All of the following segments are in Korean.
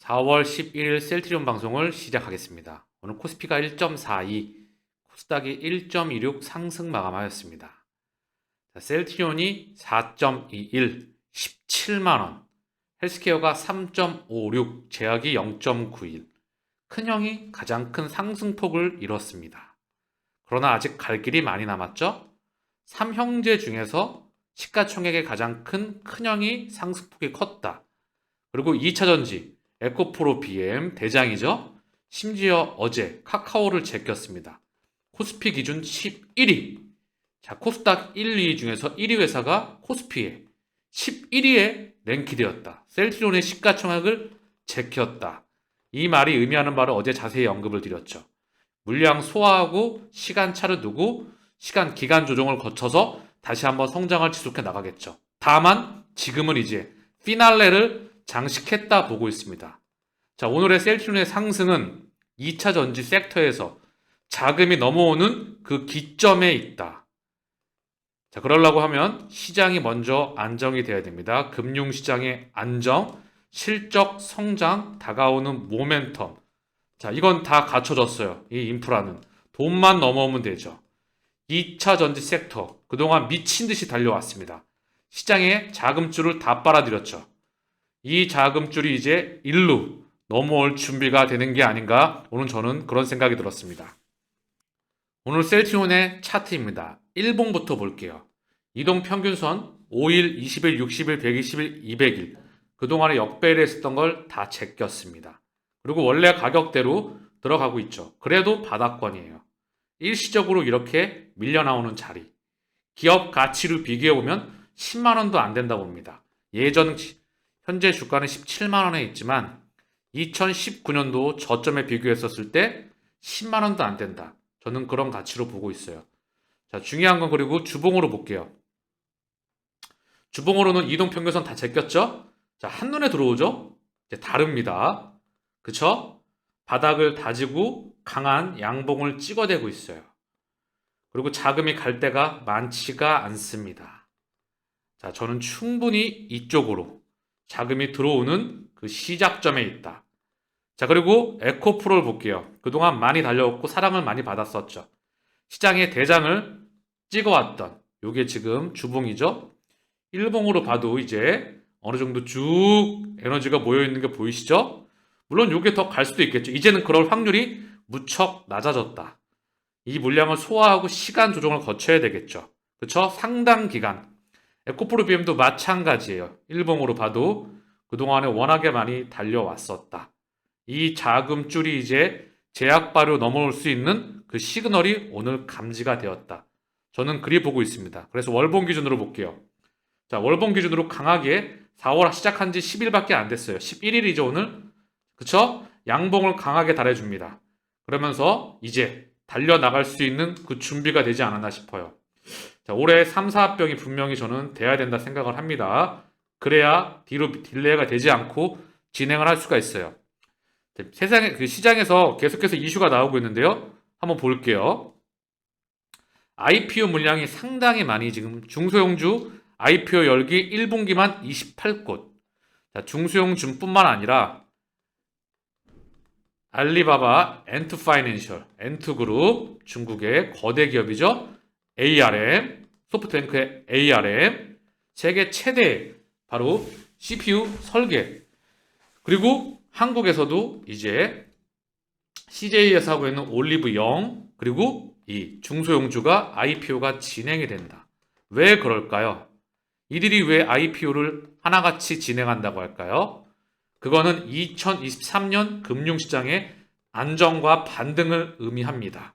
4월 11일 셀트리온 방송을 시작하겠습니다. 오늘 코스피가 1.42, 코스닥이 1.26 상승 마감하였습니다. 셀트리온이 4.21, 17만원, 헬스케어가 3.56, 제약이 0.91, 큰형이 가장 큰 상승폭을 이뤘습니다. 그러나 아직 갈 길이 많이 남았죠? 3형제 중에서 시가총액이 가장 큰 큰형이 상승폭이 컸다. 그리고 2차전지 에코프로 BM 대장이죠. 심지어 어제 카카오를 제꼈습니다. 코스피 기준 11위. 자, 코스닥 1, 2위 중에서 1위 회사가 코스피에 11위에 랭크되었다. 셀트리온의 시가총액을 제꼈다. 이 말이 의미하는 바를 어제 자세히 언급을 드렸죠. 물량 소화하고 시간차를 두고 시간 기간 조정을 거쳐서 다시 한번 성장을 지속해 나가겠죠. 다만 지금은 이제 피날레를 장식했다 보고 있습니다. 자, 오늘의 셀트리온의 상승은 2차 전지 섹터에서 자금이 넘어오는 그 기점에 있다. 자, 그러려고 하면 시장이 먼저 안정이 돼야 됩니다. 금융시장의 안정, 실적 성장, 다가오는 모멘텀. 자, 이건 다 갖춰졌어요. 이 인프라는. 돈만 넘어오면 되죠. 2차 전지 섹터, 그동안 미친 듯이 달려왔습니다. 시장에 자금줄을 다 빨아들였죠. 이 자금줄이 이제 일로 넘어올 준비가 되는 게 아닌가, 오늘 저는 그런 생각이 들었습니다. 오늘 셀트리온의 차트입니다. 1봉부터 볼게요. 이동평균선 5일, 20일, 60일, 120일, 200일 그동안에 역배를 했었던 걸 다 제꼈습니다. 그리고 원래 가격대로 들어가고 있죠. 그래도 바닥권이에요. 일시적으로 이렇게 밀려나오는 자리. 기업 가치로 비교해보면 10만원도 안 된다 봅니다. 현재 주가는 17만원에 있지만 2019년도 저점에 비교했었을 때 10만원도 안 된다. 저는 그런 가치로 보고 있어요. 자, 중요한 건 그리고 주봉으로 볼게요. 주봉으로는 이동평균선 다 제꼈죠? 자, 한눈에 들어오죠? 이제 다릅니다. 그쵸? 바닥을 다지고 강한 양봉을 찍어대고 있어요. 그리고 자금이 갈 데가 많지가 않습니다. 자, 저는 충분히 이쪽으로 자금이 들어오는 그 시작점에 있다. 자, 그리고 에코프로를 볼게요. 그동안 많이 달려왔고 사랑을 많이 받았었죠. 시장의 대장을 찍어왔던 요게 지금 주봉이죠. 일봉으로 봐도 이제 어느 정도 쭉 에너지가 모여있는 게 보이시죠? 물론 요게 더 갈 수도 있겠죠. 이제는 그럴 확률이 무척 낮아졌다. 이 물량을 소화하고 시간 조정을 거쳐야 되겠죠. 그쵸? 상당 기간. 에코프로 BM도 마찬가지예요. 일봉으로 봐도 그동안에 워낙에 많이 달려왔었다. 이 자금줄이 이제 제약바로 넘어올 수 있는 그 시그널이 오늘 감지가 되었다. 저는 그리 보고 있습니다. 그래서 월봉 기준으로 볼게요. 자, 월봉 기준으로 강하게 4월 시작한 지 10일밖에 안 됐어요. 11일이죠, 오늘. 그쵸? 양봉을 강하게 달아줍니다. 그러면서 이제 달려나갈 수 있는 그 준비가 되지 않았나 싶어요. 자, 올해 3, 4합병이 분명히 저는 돼야 된다 생각을 합니다. 그래야 뒤로 딜레이가 되지 않고 진행을 할 수가 있어요. 세상에, 그 시장에서 계속해서 이슈가 나오고 있는데요. 한번 볼게요. IPO 물량이 상당히 많이 지금 중소형주 IPO 열기 1분기만 28곳. 자, 중소형주뿐만 아니라 알리바바, 엔투파이낸셜, 엔투그룹, 중국의 거대 기업이죠. ARM, 소프트뱅크의 ARM, 세계 최대 바로 CPU 설계. 그리고 한국에서도 이제 CJ에서 하고 있는 올리브 영, 그리고 이 중소형주가 IPO가 진행이 된다. 왜 그럴까요? 이들이 왜 IPO를 하나같이 진행한다고 할까요? 그거는 2023년 금융시장의 안정과 반등을 의미합니다.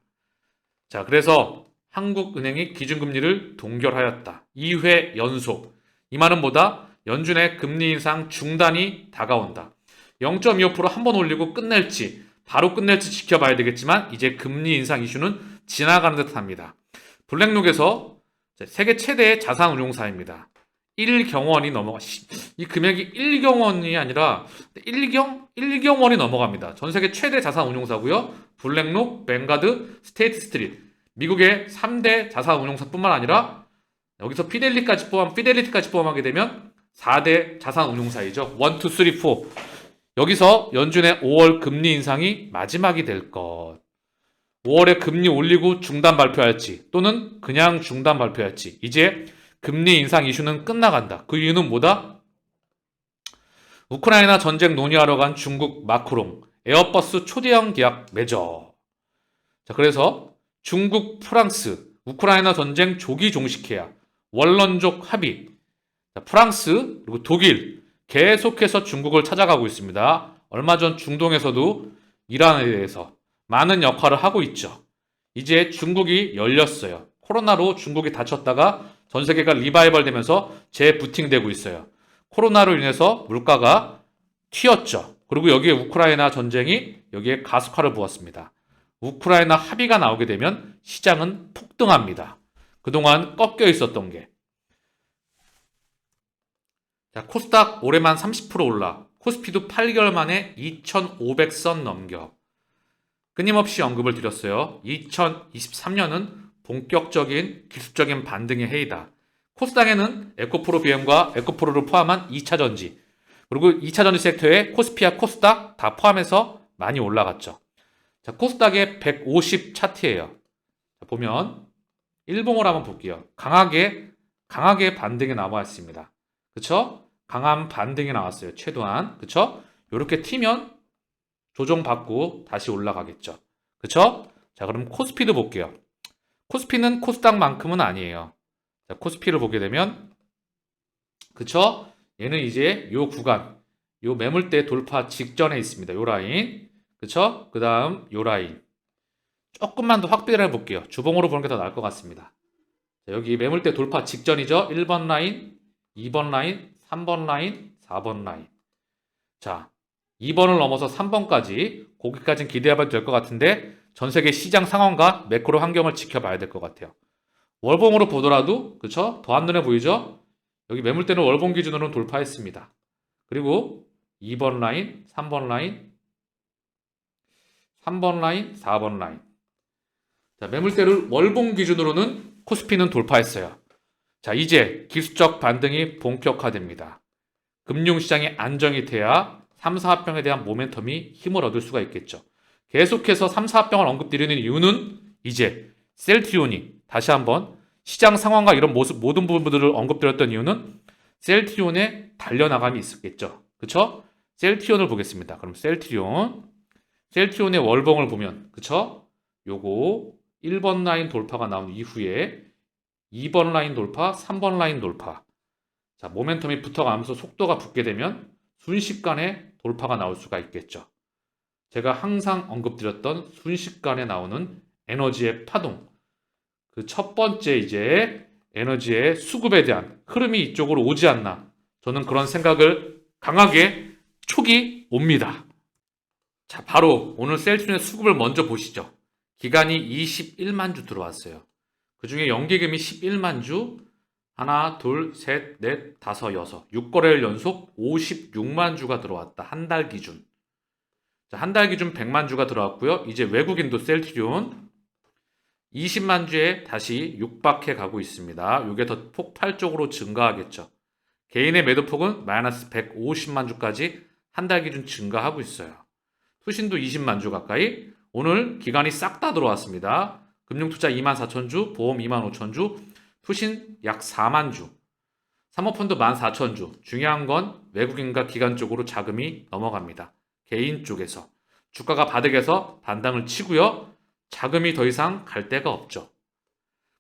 자, 그래서 한국은행이 기준금리를 동결하였다. 2회 연속. 이 말은 뭐다? 연준의 금리 인상 중단이 다가온다. 0.25% 한 번 올리고 끝낼지, 바로 끝낼지 지켜봐야 되겠지만 이제 금리 인상 이슈는 지나가는 듯합니다. 블랙록에서 세계 최대의 자산운용사입니다. 1경원이 넘어가, 이 금액이 1경원이 아니라 1경원이 넘어갑니다. 전 세계 최대 자산운용사고요. 블랙록, 뱅가드, 스테이트 스트릿. 미국의 3대 자산운용사뿐만 아니라 여기서 피델리티까지 포함하게 되면 4대 자산운용사이죠. 1, 2, 3, 4. 여기서 연준의 5월 금리 인상이 마지막이 될 것. 5월에 금리 올리고 중단 발표할지 또는 그냥 중단 발표할지 이제 금리 인상 이슈는 끝나간다. 그 이유는 뭐다? 우크라이나 전쟁 논의하러 간 중국 마크롱 에어버스 초대형 계약 맺어. 자, 그래서 중국, 프랑스, 우크라이나 전쟁 조기 종식 계약, 원론적 합의. 자, 프랑스 그리고 독일 계속해서 중국을 찾아가고 있습니다. 얼마 전 중동에서도 이란에 대해서 많은 역할을 하고 있죠. 이제 중국이 열렸어요. 코로나로 중국이 닫혔다가 전 세계가 리바이벌 되면서 재부팅되고 있어요. 코로나로 인해서 물가가 튀었죠. 그리고 여기에 우크라이나 전쟁이 여기에 가속화를 부었습니다. 우크라이나 합의가 나오게 되면 시장은 폭등합니다. 그동안 꺾여 있었던 게. 자, 코스닥 올해만 30% 올라, 코스피도 8개월 만에 2,500선 넘겨. 끊임없이 언급을 드렸어요. 2023년은 본격적인 기술적인 반등의 해이다. 코스닥에는 에코프로 BM과 에코프로를 포함한 2차전지, 그리고 2차전지 섹터에 코스피와 코스닥 다 포함해서 많이 올라갔죠. 자, 코스닥의 150 차트예요. 자, 보면 일봉을 한번 볼게요. 강하게 반등이 나왔습니다. 그쵸? 강한 반등이 나왔어요. 최소한. 그쵸? 이렇게 튀면 조정받고 다시 올라가겠죠. 그쵸? 자, 그럼 코스피도 볼게요. 코스피는 코스닥만큼은 아니에요. 자, 코스피를 보게 되면, 그쵸? 얘는 이제 요 구간, 요 매물대 돌파 직전에 있습니다. 요 라인. 그쵸? 그 다음 요 라인. 조금만 더 확대를 해볼게요. 주봉으로 보는 게 더 나을 것 같습니다. 자, 여기 매물대 돌파 직전이죠. 1번 라인, 2번 라인, 3번 라인, 4번 라인. 자, 2번을 넘어서 3번까지 거기까지는 기대해봐도 될 것 같은데 전 세계 시장 상황과 매크로 환경을 지켜봐야 될 것 같아요. 월봉으로 보더라도 그쵸? 더 한눈에 보이죠? 여기 매물대는 월봉 기준으로는 돌파했습니다. 그리고 2번 라인, 3번 라인, 3번 라인, 4번 라인. 자, 매물대를 월봉 기준으로는 코스피는 돌파했어요. 자, 이제 기술적 반등이 본격화됩니다. 금융시장의 안정이 돼야 3, 4합병에 대한 모멘텀이 힘을 얻을 수가 있겠죠. 계속해서 3, 4합병을 언급드리는 이유는 이제 셀트리온이 다시 한번 시장 상황과 이런 모든 부분들을 언급드렸던 이유는 셀트리온의 달려나감이 있었겠죠. 그쵸? 셀트리온을 보겠습니다. 그럼 셀트리온의 월봉을 보면 그쵸? 요거 1번 라인 돌파가 나온 이후에 2번 라인 돌파, 3번 라인 돌파. 자, 모멘텀이 붙어가면서 속도가 붙게 되면 순식간에 돌파가 나올 수가 있겠죠. 제가 항상 언급드렸던 순식간에 나오는 에너지의 파동. 그 첫 번째 이제 에너지의 수급에 대한 흐름이 이쪽으로 오지 않나. 저는 그런 생각을 강하게 촉이 옵니다. 자, 바로 오늘 셀트리온의 수급을 먼저 보시죠. 기간이 21만 주 들어왔어요. 그 중에 연기금이 11만 주, 하나, 둘, 셋, 넷, 다섯, 여섯. 6거래일 연속 56만 주가 들어왔다. 한 달 기준. 자, 한 달 기준 100만 주가 들어왔고요. 이제 외국인도 셀트리온 20만 주에 다시 육박해 가고 있습니다. 이게 더 폭발적으로 증가하겠죠. 개인의 매도폭은 마이너스 150만 주까지 한 달 기준 증가하고 있어요. 투신도 20만 주 가까이. 오늘 기간이 싹 다 들어왔습니다. 금융투자 2만 4천 주, 보험 2만 5천 주, 투신 약 4만 주, 사모펀드 1만 4천 주. 중요한 건 외국인과 기관 쪽으로 자금이 넘어갑니다. 개인 쪽에서. 주가가 바닥에서 반등을 치고요. 자금이 더 이상 갈 데가 없죠.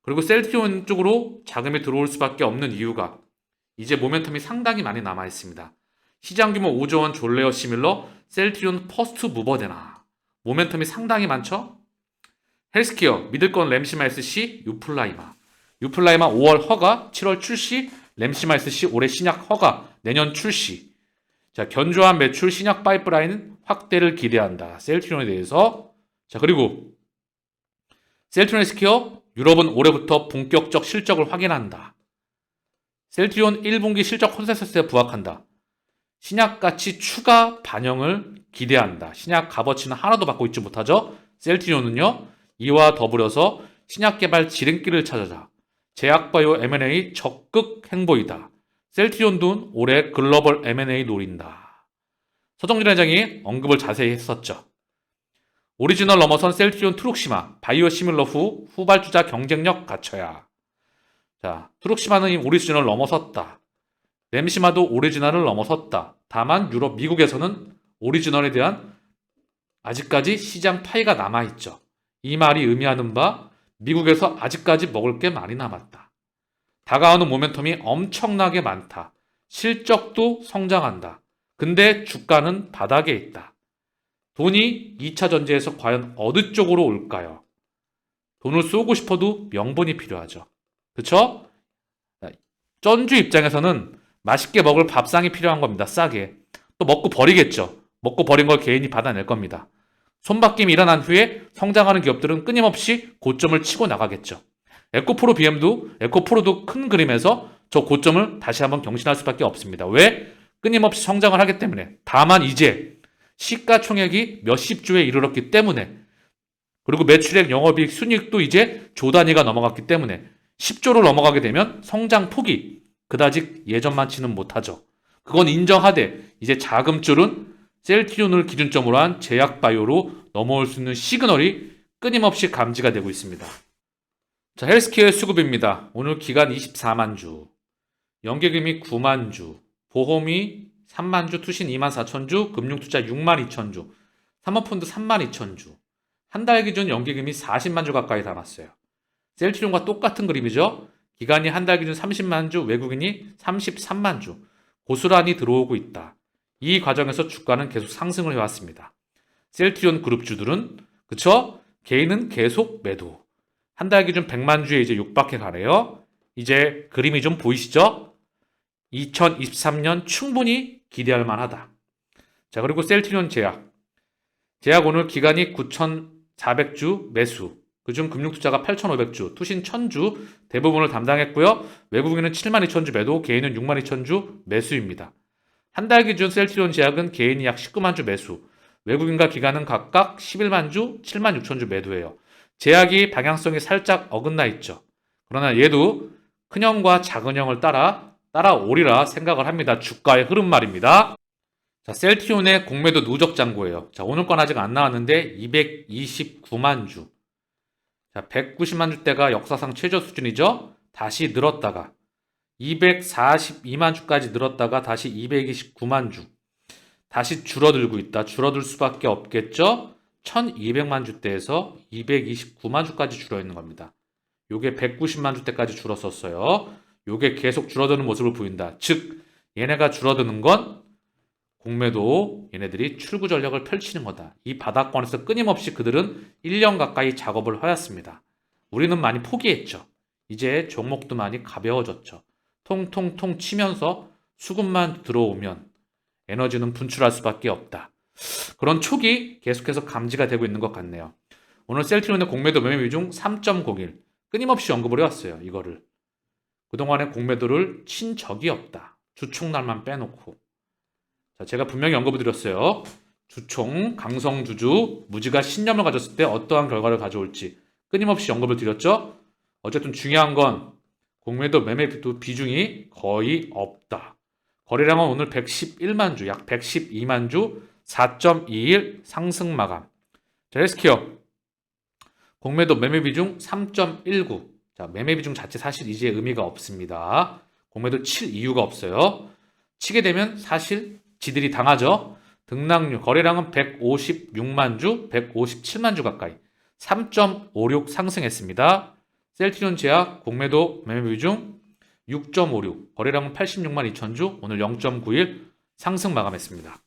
그리고 셀트리온 쪽으로 자금이 들어올 수밖에 없는 이유가 이제 모멘텀이 상당히 많이 남아 있습니다. 시장 규모 5조 원 졸레어 시밀러 셀트리온 퍼스트 무버 되나. 모멘텀이 상당히 많죠? 헬스케어 믿을건 램시마 SC 유플라이마 5월 허가 7월 출시 램시마 SC 올해 신약 허가 내년 출시. 자, 견조한 매출 신약 파이프라인 확대를 기대한다. 셀트리온에 대해서. 자, 그리고 셀트리온 헬스케어 유럽은 올해부터 본격적 실적을 확인한다. 셀트리온 1분기 실적 컨센서스에 부합한다. 신약 가치 추가 반영을 기대한다. 신약 값어치는 하나도 받고 있지 못하죠. 셀트리온은요. 이와 더불어서 신약 개발 지름길을 찾아자. 제약바이오 M&A 적극 행보이다. 셀트리온도 올해 글로벌 M&A 노린다. 서정진 회장이 언급을 자세히 했었죠. 오리지널 넘어선 셀트리온 트룩시마, 바이오시밀러 후 후발주자 경쟁력 갖춰야. 자, 트룩시마는 오리지널 넘어섰다. 램시마도 오리지널을 넘어섰다. 다만 유럽, 미국에서는 오리지널에 대한 아직까지 시장 파이가 남아있죠. 이 말이 의미하는 바 미국에서 아직까지 먹을 게 많이 남았다. 다가오는 모멘텀이 엄청나게 많다. 실적도 성장한다. 근데 주가는 바닥에 있다. 돈이 2차 전지에서 과연 어느 쪽으로 올까요? 돈을 쏘고 싶어도 명분이 필요하죠. 그쵸? 쩐주 입장에서는 맛있게 먹을 밥상이 필요한 겁니다. 싸게. 또 먹고 버리겠죠. 먹고 버린 걸 개인이 받아낼 겁니다. 손바뀜이 일어난 후에 성장하는 기업들은 끊임없이 고점을 치고 나가겠죠. 에코프로도 큰 그림에서 저 고점을 다시 한번 경신할 수밖에 없습니다. 왜? 끊임없이 성장을 하기 때문에. 다만 이제 시가총액이 몇십 조에 이르렀기 때문에, 그리고 매출액, 영업이익, 순이익도 이제 조 단위가 넘어갔기 때문에 10조를 넘어가게 되면 성장 폭이 그다지 예전만치는 못하죠. 그건 인정하되 이제 자금줄은 셀트리온을 기준점으로 한 제약바이오로 넘어올 수 있는 시그널이 끊임없이 감지가 되고 있습니다. 자, 헬스케어의 수급입니다. 오늘 기간 24만 주, 연계금이 9만 주, 보험이 3만 주, 투신 2만 4천 주, 금융투자 6만 2천 주, 사모펀드 3만 2천 주. 한 달 기준 연계금이 40만 주 가까이 남았어요. 셀트리온과 똑같은 그림이죠. 기간이 한 달 기준 30만 주, 외국인이 33만 주. 고스란히 들어오고 있다. 이 과정에서 주가는 계속 상승을 해왔습니다. 셀트리온 그룹주들은, 그쵸? 개인은 계속 매도. 한 달 기준 100만 주에 이제 육박해 가네요. 이제 그림이 좀 보이시죠? 2023년 충분히 기대할 만하다. 자, 그리고 셀트리온 제약. 제약 오늘 기간이 9,400주 매수. 그중 금융투자가 8,500주, 투신 1,000주 대부분을 담당했고요. 외국인은 72,000주 매도, 개인은 62,000주 매수입니다. 한 달 기준 셀트리온 제약은 개인이 약 19만 주 매수, 외국인과 기관은 각각 11만 주, 7만 6천 주 매도예요. 제약이 방향성이 살짝 어긋나 있죠. 그러나 얘도 큰형과 작은형을 따라오리라 생각을 합니다. 주가의 흐름 말입니다. 자, 셀트리온의 공매도 누적 잔고예요. 자, 오늘 건 아직 안 나왔는데 229만 주. 자, 190만 주대가 역사상 최저 수준이죠. 다시 늘었다가 242만 주까지 늘었다가 다시 229만 주. 다시 줄어들고 있다. 줄어들 수밖에 없겠죠. 1200만 주대에서 229만 주까지 줄어 있는 겁니다. 요게 190만 주대까지 줄었었어요. 요게 계속 줄어드는 모습을 보인다. 즉 얘네가 줄어드는 건 공매도 얘네들이 출구 전략을 펼치는 거다. 이 바닥권에서 끊임없이 그들은 1년 가까이 작업을 하였습니다. 우리는 많이 포기했죠. 이제 종목도 많이 가벼워졌죠. 통통통 치면서 수급만 들어오면 에너지는 분출할 수밖에 없다. 그런 촉이 계속해서 감지가 되고 있는 것 같네요. 오늘 셀트리온의 공매도 매매 비중 3.01 끊임없이 언급을 해왔어요. 이거를 그동안의 공매도를 친 적이 없다. 주총날만 빼놓고. 자, 제가 분명히 언급을 드렸어요. 주총, 강성주주, 무지가 신념을 가졌을 때 어떠한 결과를 가져올지 끊임없이 언급을 드렸죠. 어쨌든 중요한 건 공매도 매매 비중이 거의 없다. 거래량은 오늘 111만 주, 약 112만 주, 4.21 상승 마감. 자, 헬스케어 공매도 매매 비중 3.19. 자, 매매 비중 자체 사실 이제 의미가 없습니다. 공매도 칠 이유가 없어요. 치게 되면 사실 지들이 당하죠. 등락률 거래량은 156만 주, 157만 주 가까이 3.56 상승했습니다. 셀트리온 제약 공매도 매매 비중 6.56, 거래량은 86만 2천 주, 오늘 0.91 상승 마감했습니다.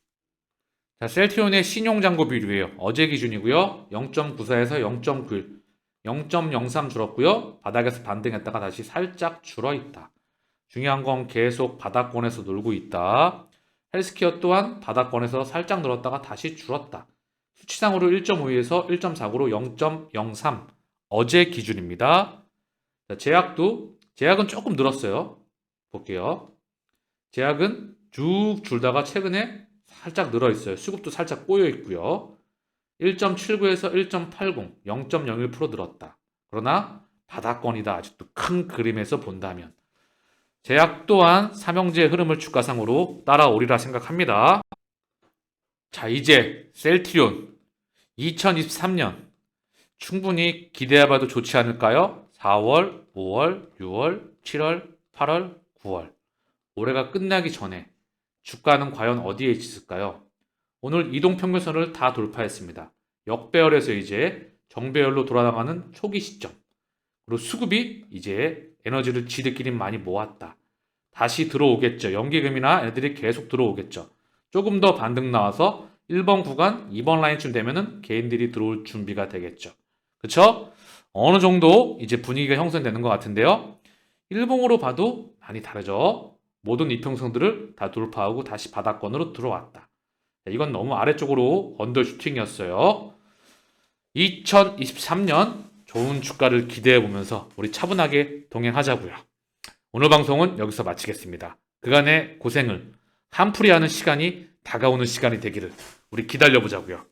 자, 셀트리온의 신용잔고 비율이에요. 어제 기준이고요. 0.94에서 0.91, 0.03 줄었고요. 바닥에서 반등했다가 다시 살짝 줄어있다. 중요한 건 계속 바닥권에서 놀고 있다. 헬스케어 또한 바닥권에서 살짝 늘었다가 다시 줄었다. 수치상으로 1.52에서 1.49로 0.03 어제 기준입니다. 자, 제약은 조금 늘었어요. 볼게요. 제약은 쭉 줄다가 최근에 살짝 늘어 있어요. 수급도 살짝 꼬여 있고요. 1.79에서 1.80, 0.01% 늘었다. 그러나 바닥권이다. 아직도 큰 그림에서 본다면. 제약 또한 삼형제의 흐름을 주가상으로 따라오리라 생각합니다. 자, 이제 셀트리온 2023년 충분히 기대해봐도 좋지 않을까요? 4월, 5월, 6월, 7월, 8월, 9월. 올해가 끝나기 전에 주가는 과연 어디에 있을까요? 오늘 이동평균선을 다 돌파했습니다. 역배열에서 이제 정배열로 돌아나가는 초기 시점. 그리고 수급이 이제 에너지를 지들끼리 많이 모았다. 다시 들어오겠죠. 연기금이나 애들이 계속 들어오겠죠. 조금 더 반등 나와서 1번 구간, 2번 라인쯤 되면은 개인들이 들어올 준비가 되겠죠. 그쵸? 어느 정도 이제 분위기가 형성되는 것 같은데요. 일봉으로 봐도 많이 다르죠. 모든 이평선들을 다 돌파하고 다시 바닥권으로 들어왔다. 이건 너무 아래쪽으로 언더슈팅이었어요. 2023년 좋은 주가를 기대해 보면서 우리 차분하게 동행하자고요. 오늘 방송은 여기서 마치겠습니다. 그간의 고생을 한풀이하는 시간이 다가오는 시간이 되기를 우리 기다려 보자고요.